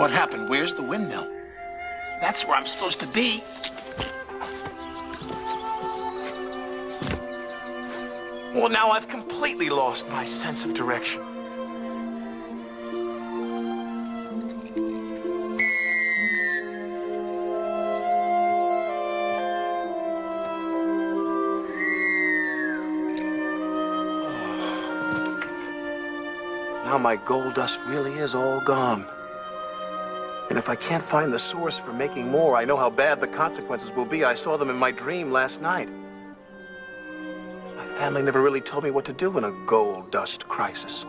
What happened? Where's the windmill? That's where I'm supposed to be. Well, now I've completely lost my sense of direction. Now my gold dust really is all gone. And if I can't find the source for making more, I know how bad the consequences will be. I saw them in my dream last night. My family never really told me what to do in a gold dust crisis.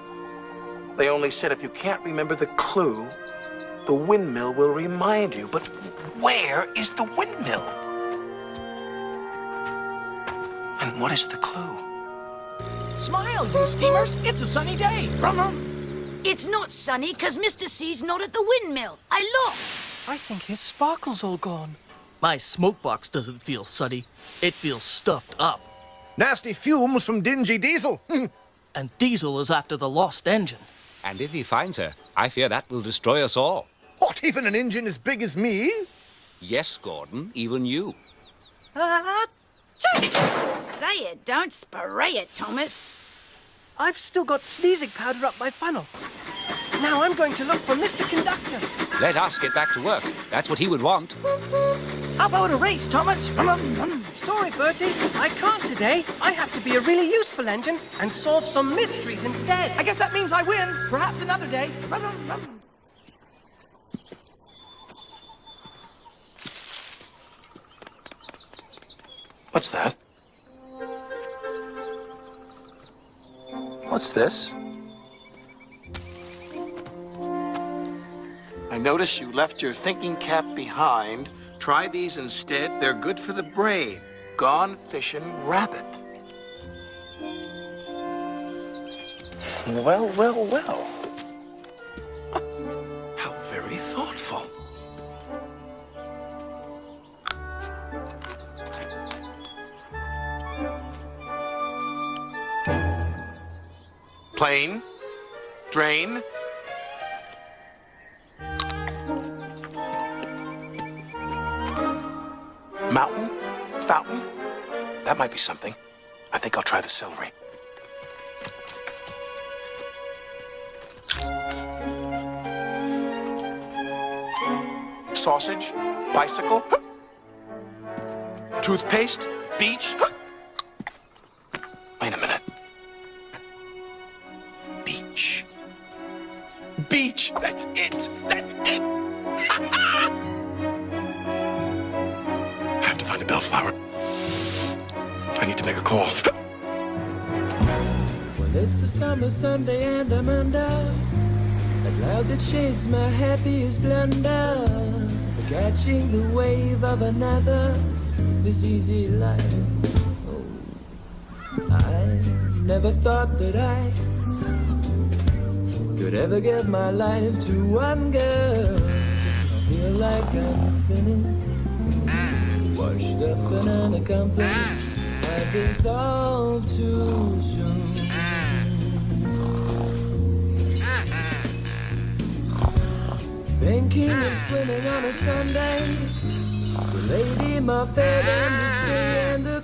They only said if you can't remember the clue, the windmill will remind you. But where is the windmill? And what is the clue? Smile, you steamers. It's a sunny day. Rum-rum. It's not sunny because Mr. C's not at the windmill. I looked. I think his sparkle's all gone. My smoke box doesn't feel sunny. It feels stuffed up. Nasty fumes from dingy Diesel. And Diesel is after the lost engine. And if he finds her, I fear that will destroy us all. What, even an engine as big as me? Yes, Gordon, even you. Say it, don't spray it, Thomas. I've still got sneezing powder up my funnel. Now I'm going to look for Mr. Conductor. Let us get back to work. That's what he would want. How about a race, Thomas? Sorry, Bertie. I can't today. I have to be a really useful engine and solve some mysteries instead. I guess that means I win. Perhaps another day. What's that? What's this? I notice you left your thinking cap behind. Try these instead. They're good for the brain. Gone fishing rabbit. Well, well, well. How very thoughtful. Plane, drain. Mountain, fountain. That might be something. I think I'll try the celery. Sausage, bicycle. Toothpaste, beach. Wait a minute. Beach. Beach! That's it! That's it! I have to find a bellflower. I need to make a call. Well, it's a summer Sunday and I'm under a cloud that shades my happiest blunder. Catching the wave of another, this easy life. Oh, I never thought that I could ever give my life to one girl. I feel like I'm spinning, washed up and unaccompanied. I dissolved too soon. Thinking of swimming on a Sunday, the lady, my fair and the string and the